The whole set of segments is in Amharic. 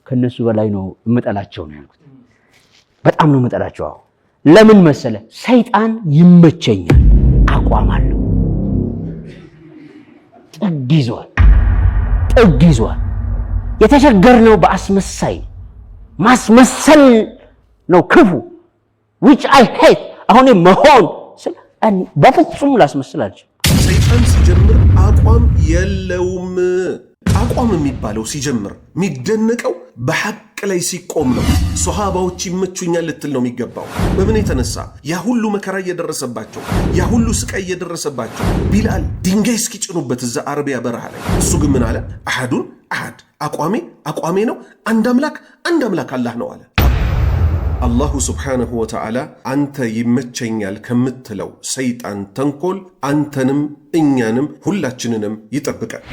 ከነሱ በላይ ነው እመጣላቸው ነው ያልኩት። በጣም ነው እመጣላቸው። ለምን መሰለ? ሰይጣን ይመቸኛል፣ አቋም አለው፣ ጥግ ይዟል። የተቸገርነው በአስመሳይ ማስመሰል ነው ክፉ which I hate። አሁን መሆን በፍጹም ላስመስል አልችልም። ሰይጣን ሲጀምር አቋም የለውም። አቋም የሚባለው ሲጀምር የሚደነቀው በሐቅ ላይ ሲቆም ነው። ሱሐባዎች ይመቹኛል ልትል ነው የሚገባው። በምን የተነሳ ያ ሁሉ መከራ እየደረሰባቸው፣ ያ ሁሉ ስቃይ እየደረሰባቸው ቢላል ድንጋይ እስኪጭኑበት እዛ አረቢያ በረሃ ላይ፣ እሱ ግን ምን አለ? አሐዱን አሐድ፣ አቋሜ ነው፣ አንድ አምላክ አላህ ነው አለ። አላሁ ስብሓንሁ ወተዓላ አንተ ይመቸኛል ከምትለው ሰይጣን ተንኮል አንተንም እኛንም ሁላችንንም ይጠብቃል።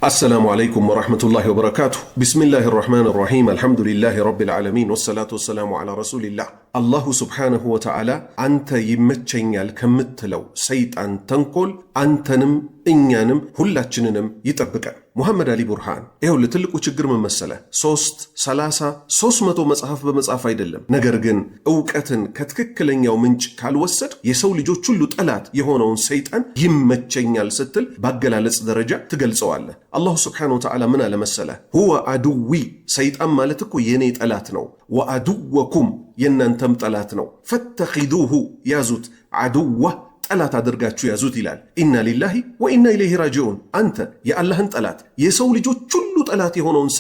السلام عليكم ورحمة الله وبركاته. بسم الله الرحمن الرحيم. الحمد لله رب العالمين والصلاة والسلام على رسول الله. الله سبحانه وتعالى أنت يمتشنيال كمتلو سيطان تنقل أنتنم إنيانم ሁላችንንም ይጠብቃል። ሙሐመድ አሊ ቡርሃን ይኸው ለትልቁ ችግር ምን መሰለ? 300 መጽሐፍ በመጽሐፍ አይደለም፣ ነገር ግን ዕውቀትን ከትክክለኛው ምንጭ ካልወሰድ የሰው ልጆች ሁሉ ጠላት የሆነውን ሰይጣን ይመቸኛል ስትል ባገላለጽ ደረጃ ትገልጸዋለህ። አላሁ ስብሓነሁ ወተዓላ ምን አለ መሰለ? ሁወ አዱዊ፣ ሰይጣን ማለት እኮ የኔ ጠላት ነው። ወአዱወኩም፣ የእናንተም ጠላት ነው። ፈተኺዱሁ፣ ያዙት፣ አዱዋ ጠላት አድርጋችሁ ያዙት ይላል። ኢና ሊላሂ ወኢና ኢለይሂ ራጂዑን። አንተ የአላህን ጠላት የሰው ልጆች ሁሉ ጠላት የሆነውን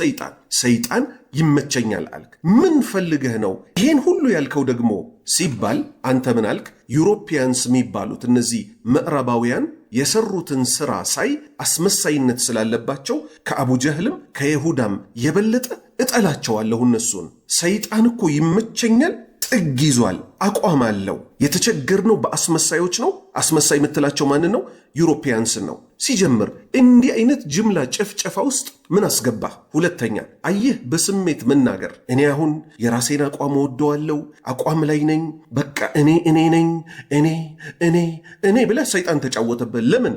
ሰይጣን ይመቸኛል አልክ። ምን ፈልገህ ነው ይሄን ሁሉ ያልከው ደግሞ ሲባል አንተ ምን አልክ? ዩሮፒያንስ የሚባሉት እነዚህ ምዕራባውያን የሰሩትን ስራ ሳይ አስመሳይነት ስላለባቸው ከአቡ ጀህልም ከይሁዳም የበለጠ እጠላቸዋለሁ እነሱን። ሰይጣን እኮ ይመቸኛል፣ ጥግ ይዟል፣ አቋም አለው። የተቸገርነው በአስመሳዮች ነው። አስመሳይ የምትላቸው ማንን ነው? ዩሮፒያንስን ነው። ሲጀምር እንዲህ አይነት ጅምላ ጭፍጨፋ ውስጥ ምን አስገባህ? ሁለተኛ አየህ፣ በስሜት መናገር። እኔ አሁን የራሴን አቋም ወደዋለሁ፣ አቋም ላይ ነኝ፣ በቃ እኔ ነኝ፣ እኔ ብለህ ሰይጣን ተጫወተበት። ለምን?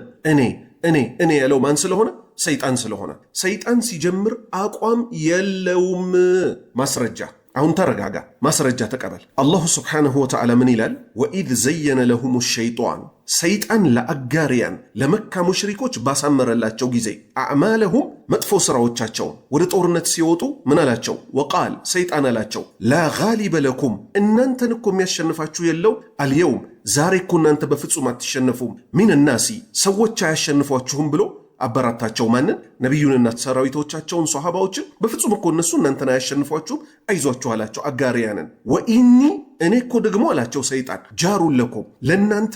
እኔ ያለው ማን ስለሆነ? ሰይጣን ስለሆነ። ሰይጣን ሲጀምር አቋም የለውም። ማስረጃ። አሁን ተረጋጋ፣ ማስረጃ ተቀበል። አላሁ ስብሓንሁ ወተዓላ ምን ይላል? ወኢዝ ዘየነ ለሁም ሸይጣን፣ ሰይጣን ለአጋሪያን ለመካ ሙሽሪኮች ባሳመረላቸው ጊዜ አዕማለሁም መጥፎ ሥራዎቻቸውን ወደ ጦርነት ሲወጡ ምን አላቸው? ወቃል፣ ሰይጣን አላቸው፣ ላ ጋሊበ ለኩም፣ እናንተን እኮ የሚያሸንፋችሁ የለው፣ አልየውም፣ ዛሬ እኮ እናንተ በፍጹም አትሸነፉም፣ ሚን ናሲ፣ ሰዎች አያሸንፏችሁም ብሎ አበራታቸው። ማንን? ነቢዩንና ሰራዊቶቻቸውን ሷሃባዎችን። በፍጹም እኮ እነሱ እናንተን አያሸንፏችሁም፣ አይዟችሁ አላቸው አጋሪያንን። ወኢኒ፣ እኔ እኮ ደግሞ አላቸው ሰይጣን፣ ጃሩን ለኩም፣ ለእናንተ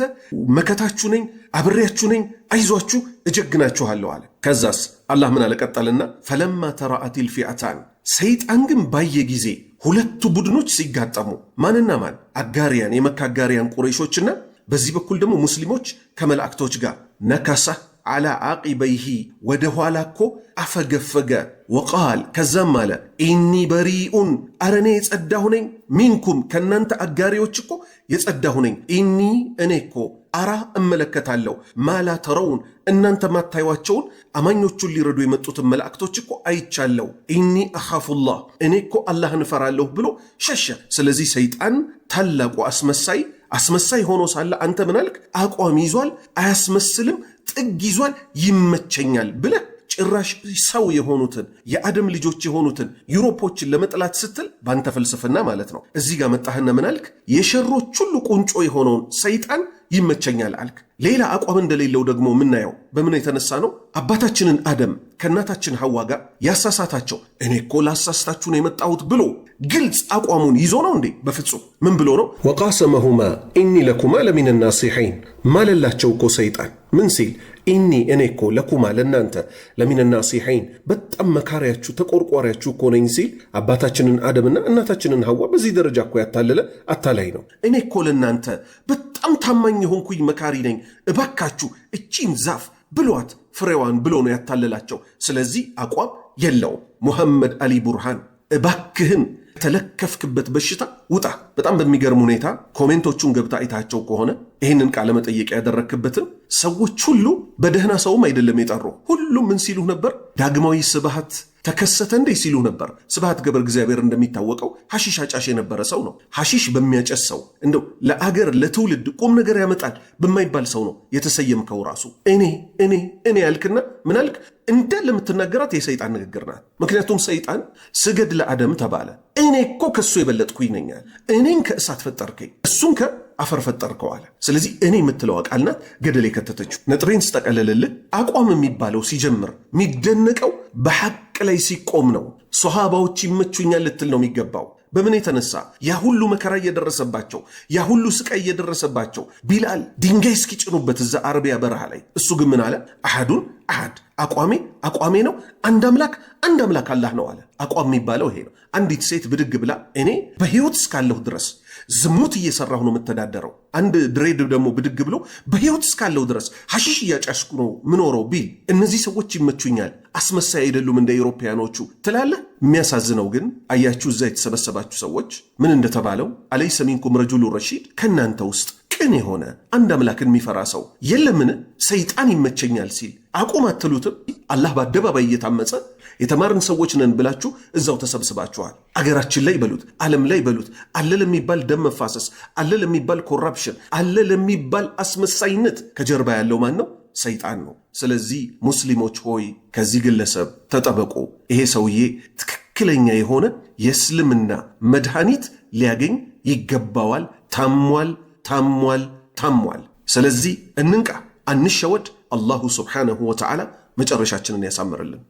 መከታችሁ ነኝ፣ አብሬያችሁ ነኝ፣ አይዟችሁ እጀግናችኋለሁ አለ። ከዛስ አላህ ምን አለቀጠልና? ፈለማ ተራአቲል ፊአታን፣ ሰይጣን ግን ባየ ጊዜ ሁለቱ ቡድኖች ሲጋጠሙ፣ ማንና ማን? አጋሪያን፣ የመካ አጋሪያን ቁረይሾችና በዚህ በኩል ደግሞ ሙስሊሞች ከመላእክቶች ጋር ነካሳ አላ አቂበይሂ፣ ወደ ኋላ እኮ አፈገፈገ። ወቃል፣ ከዛም አለ ኢኒ በሪኡን፣ አረኔ የጸዳሁ ነኝ፣ ሚንኩም፣ ከእናንተ አጋሪዎች እኮ የጸዳሁ ነኝ። ኢኒ፣ እኔ እኮ አራ፣ እመለከታለሁ፣ ማላ ተረውን፣ እናንተ ማታዩዋቸውን አማኞቹን ሊረዱ የመጡትን መላእክቶች እኮ አይቻለሁ። ኢኒ አኻፉላህ፣ እኔ እኮ አላህን እፈራለሁ ብሎ ሸሸ። ስለዚህ ሰይጣን ታላቁ አስመሳይ ሆኖ ሳለ አንተ ምን አልክ? አቋም ይዟል፣ አያስመስልም፣ ጥግ ይዟል፣ ይመቸኛል ብለህ ጭራሽ ሰው የሆኑትን የአደም ልጆች የሆኑትን ዩሮፖችን ለመጥላት ስትል ባንተ ፍልስፍና ማለት ነው። እዚህ ጋር መጣህና ምን አልክ? የሸሮች ሁሉ ቁንጮ የሆነውን ሰይጣን ይመቸኛል አልክ። ሌላ አቋም እንደሌለው ደግሞ የምናየው በምን የተነሳ ነው? አባታችንን አደም ከእናታችን ሐዋ ጋር ያሳሳታቸው። እኔ እኮ ላሳስታችሁ ነው የመጣሁት ብሎ ግልጽ አቋሙን ይዞ ነው እንዴ? በፍጹም። ምን ብሎ ነው? ወቃሰመሁማ ኢኒ ለኩማ ለሚን ናሲሒን፣ ማለላቸው እኮ ሰይጣን ምን ሲል? ኢኒ፣ እኔ እኮ ለኩማ ለእናንተ ለሚን ናሲሒን፣ በጣም መካሪያችሁ ተቆርቋሪያችሁ እኮ ነኝ ሲል አባታችንን አደምና እናታችንን ሐዋ በዚህ ደረጃ እኮ ያታለለ አታላይ ነው። እኔ እኮ ለእናንተ በጣም ታማኝ የሆንኩኝ መካሪ ነኝ፣ እባካችሁ እቺን ዛፍ ብሏት ፍሬዋን ብሎ ነው ያታለላቸው። ስለዚህ አቋም የለውም። ሙሐመድ አሊ ቡርሃን እባክህን ተለከፍክበት በሽታ ውጣ። በጣም በሚገርም ሁኔታ ኮሜንቶቹን ገብታ አይታቸው ከሆነ ይህንን ቃለ መጠየቅ ያደረክበትን ሰዎች ሁሉ በደህና ሰውም አይደለም የጠሩ። ሁሉም ምን ሲሉ ነበር? ዳግማዊ ስብሃት ተከሰተ እንዴ ሲሉ ነበር። ስብሃት ገብረ እግዚአብሔር እንደሚታወቀው ሐሺሽ አጫሽ የነበረ ሰው ነው። ሐሺሽ በሚያጨስ ሰው እንደው ለአገር ለትውልድ ቁም ነገር ያመጣል በማይባል ሰው ነው የተሰየምከው። ራሱ እኔ ያልክና ምን አልክ? እንደ ለምትናገራት የሰይጣን ንግግር ናት። ምክንያቱም ሰይጣን ስገድ ለአደም ተባለ። እኔ እኮ ከሱ የበለጥኩኝ ነኝ። እኔን ከእሳት ፈጠርከኝ፣ እሱን ከአፈር ፈጠርከው አለ። ስለዚህ እኔ የምትለው ቃል ናት ገደል የከተተችው። ነጥሬን ስጠቀለልልህ አቋም የሚባለው ሲጀምር የሚደነቀው በሐቅ ላይ ሲቆም ነው። ሶሃባዎች ይመቹኛል ልትል ነው የሚገባው። በምን የተነሳ ያ ሁሉ መከራ እየደረሰባቸው ያ ሁሉ ስቃይ እየደረሰባቸው ቢላል ድንጋይ እስኪጭኑበት እዛ አረቢያ በረሃ ላይ፣ እሱ ግን ምን አለ? አሐዱን አሐድ፣ አቋሜ ነው፣ አንድ አምላክ አላህ ነው አለ። አቋም የሚባለው ይሄ ነው። አንዲት ሴት ብድግ ብላ እኔ በህይወት እስካለሁ ድረስ ዝሙት እየሰራሁ ነው የምተዳደረው፣ አንድ ድሬድ ደግሞ ብድግ ብሎ በህይወት እስካለሁ ድረስ ሐሺሽ እያጫስኩ ነው ምኖረው ቢል እነዚህ ሰዎች ይመቹኛል፣ አስመሳይ አይደሉም እንደ አውሮፓያኖቹ ትላለህ። የሚያሳዝነው ግን አያችሁ እዛ የተሰበሰባችሁ ሰዎች ምን እንደተባለው፣ አለይሰ ሚንኩም ረጁሉ ረሺድ፣ ከእናንተ ውስጥ ቅን የሆነ አንድ አምላክን የሚፈራ ሰው የለምን? ሰይጣን ይመቸኛል ሲል አቁም አትሉትም? አላህ በአደባባይ እየታመጸ የተማርን ሰዎች ነን ብላችሁ እዛው ተሰብስባችኋል። አገራችን ላይ በሉት፣ ዓለም ላይ በሉት፣ አለ ለሚባል ደም መፋሰስ፣ አለ ለሚባል ኮራፕሽን፣ አለ ለሚባል አስመሳይነት ከጀርባ ያለው ማን ነው? ሰይጣን ነው። ስለዚህ ሙስሊሞች ሆይ ከዚህ ግለሰብ ተጠበቁ። ይሄ ሰውዬ ትክክለኛ የሆነ የእስልምና መድኃኒት ሊያገኝ ይገባዋል። ታሟል። ስለዚህ እንንቃ፣ አንሸወድ። አላሁ ስብሓነሁ ወተዓላ መጨረሻችንን ያሳምርልን።